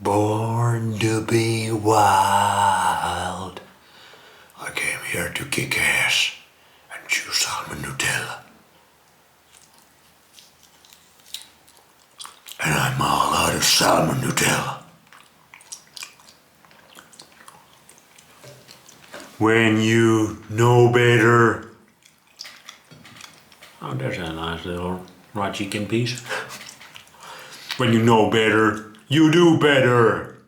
Born to be wild. I came here to kick ass and chew salmon Nutella. And I'm all out of salmon Nutella. When you know better. Oh, there's a nice little raw chicken piece. When you know better, you do better.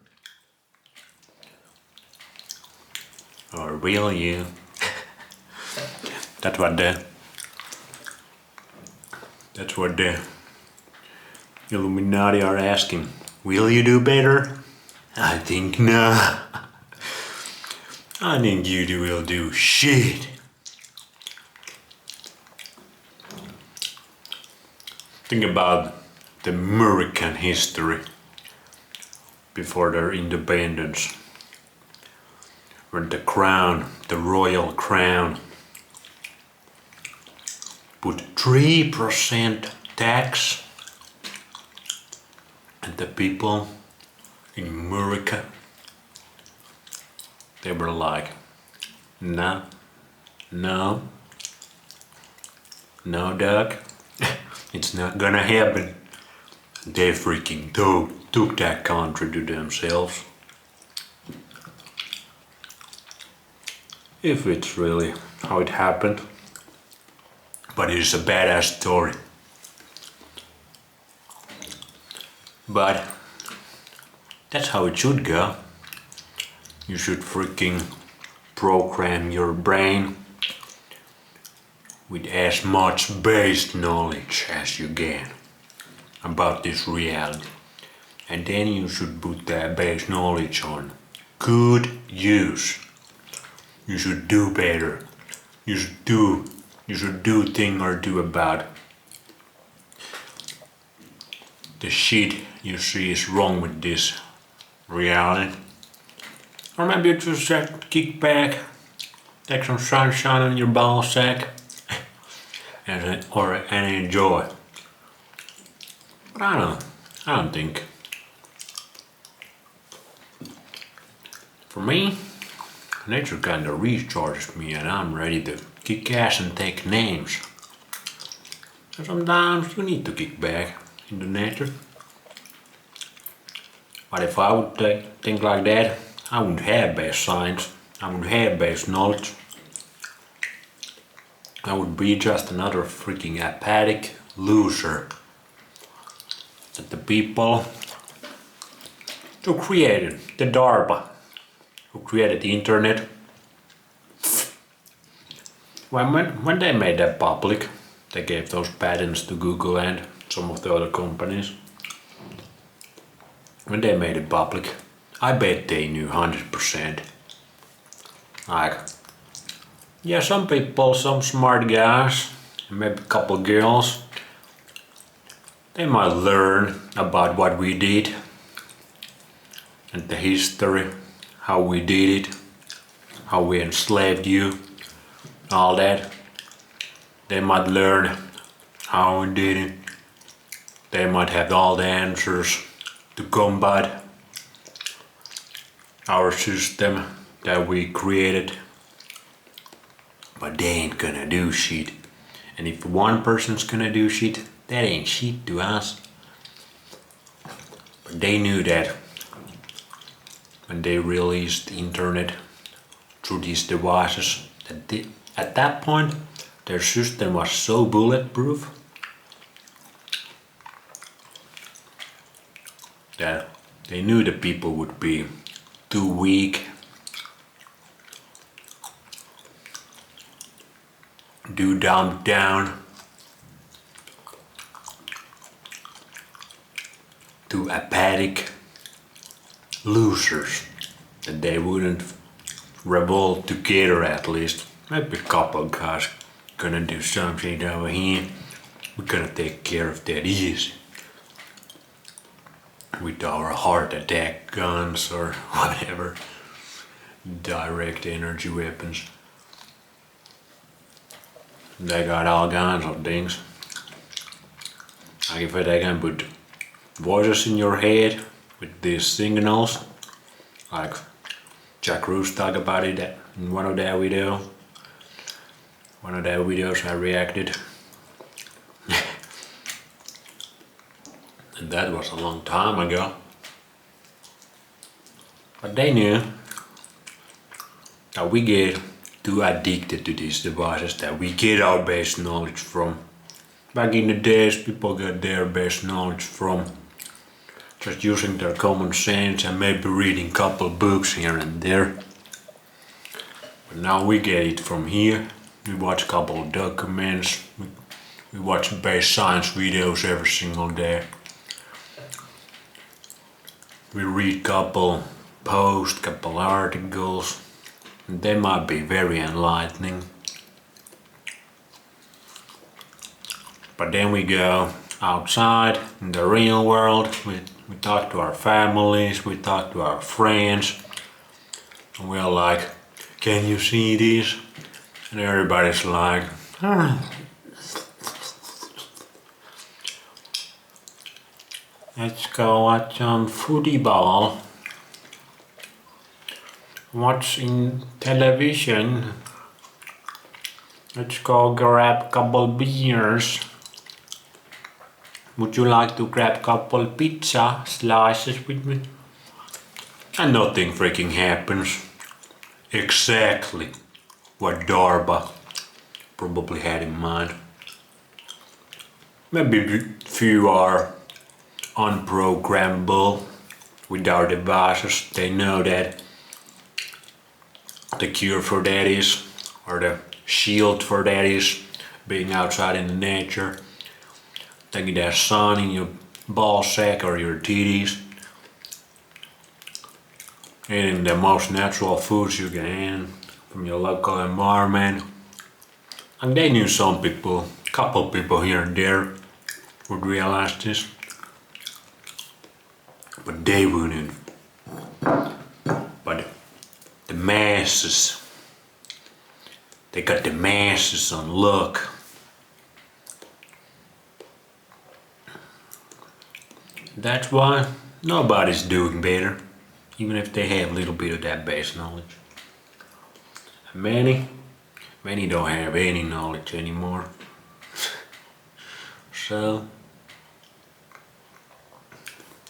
Or will you? That's what the Illuminati are asking. Will you do better? I think not. I think you will do shit. Think about the American history before their independence. When the crown, the royal crown, put 3% tax and the people in America, they were like, no, Doug, it's not gonna happen. They freaking took that country to themselves. If it's really how it happened. But it's a badass story. But that's how it should go. You should freaking program your brain with as much base knowledge as you can about this reality. And then you should put that base knowledge on good use. You should do better. You should do thing or do about the shit you see is wrong with this reality. Or maybe you just kick back, take some sunshine on your ball sack and enjoy. But I don't think. For me, nature kinda recharges me and I'm ready to kick ass and take names. And sometimes you need to kick back into nature. But if I would think like that, I wouldn't have base science, I wouldn't have base knowledge. I would be just another freaking apathic loser. That the people who created the DARPA, who created the internet, when they made that public, they gave those patents to Google and some of the other companies. When they made it public, I bet they knew 100%. Like, yeah, some people, some smart guys, maybe a couple girls, they might learn about what we did and the history, how we did it, how we enslaved you, all that. They might learn how we did it. They might have all the answers to combat our system that we created. But they ain't gonna do shit. And if one person's gonna do shit, that ain't shit to us. But they knew that when they released the internet through these devices, that at that point their system was so bulletproof that they knew the people would be too weak, too dumbed down, too apathic losers, that they wouldn't revolt together at least. Maybe a couple guys gonna do something over here. We're gonna take care of that easy. With our heart attack guns or whatever. Direct energy weapons. They got all kinds of things. Like if they can put voices in your head with these signals, like Jack Roos talked about it in one of their videos. One of their videos I reacted. And that was a long time ago. But they knew that we get too addicted to these devices that we get our base knowledge from. Back in the days, people got their base knowledge from just using their common sense and maybe reading a couple books here and there. But now we get it from here. We watch a couple of documents. We watch base science videos every single day. We read couple posts, couple articles. And they might be very enlightening. But then we go outside in the real world. We talk to our families, we talk to our friends. And we're like, can you see this? And everybody's like, let's go watch some football. Watch in television. Let's go grab a couple beers. Would you like to grab a couple pizza slices with me? And nothing freaking happens. Exactly what Darba probably had in mind. Maybe few are unprogrammable with our devices. They know that the cure for that is, or the shield for that is, being outside in the nature, taking that sun in your ball sack or your titties, eating the most natural foods you can from your local environment. And they knew some people, couple people here and there would realize this, but they wouldn't. But the masses, they got the masses on lock. That's why nobody's doing better, even if they have a little bit of that base knowledge. And many don't have any knowledge anymore. So,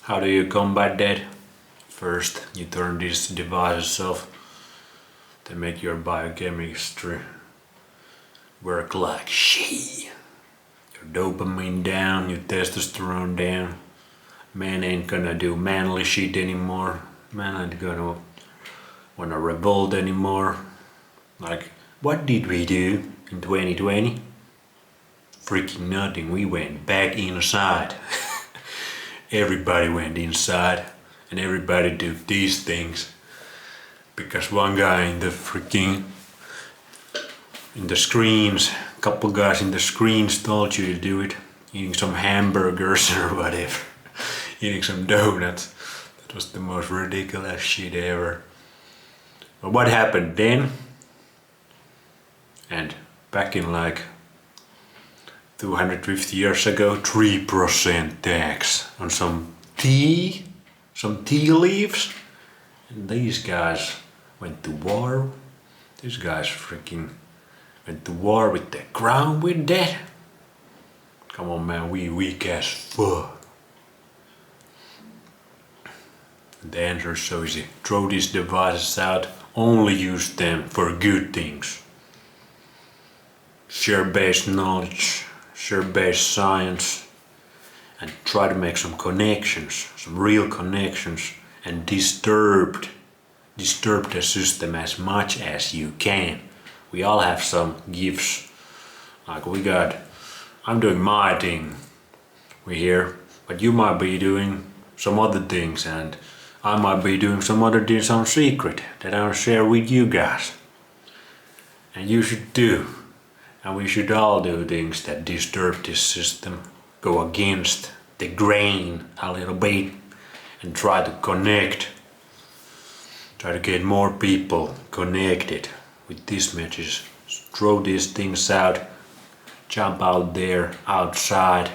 how do you combat that? First, you turn these devices off. They make your biochemistry work like shit. Your dopamine down, your testosterone down. Man ain't gonna do manly shit anymore. Man ain't gonna wanna revolt anymore. Like, what did we do in 2020? Freaking nothing. We went back inside. Everybody went inside and everybody did these things. Because one guy in the screens, a couple guys in the screens told you to do it, eating some hamburgers or whatever, eating some donuts. That was the most ridiculous shit ever. But what happened then? And back in like 250 years ago, 3% tax on some tea leaves. And these guys went to war. These guys freaking went to war with the crown with that. Come on man, we weak as fuck. The answer is so easy. Throw these devices out, only use them for good things. Share base knowledge, share base science, and try to make some connections, some real connections, and disturb the system as much as you can. We all have some gifts. Like I'm doing my thing. We're here, but you might be doing some other things, and I might be doing some other things on secret that I'll share with you guys. And you should do. And we should all do things that disturb this system, go against the grain a little bit, and try to connect. Try to get more people connected with this message. Throw these things out, jump out there, outside,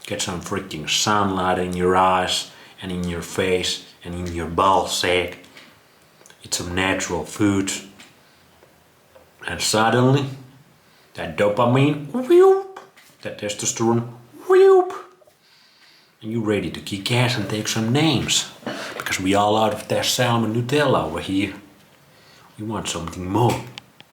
get some freaking sunlight in your eyes, and in your face and in your ball sack. It's some natural food. And suddenly, that dopamine, whoop, that testosterone, whoop, and you're ready to kick ass and take some names. Because we all out of that salmon Nutella over here. We want something more.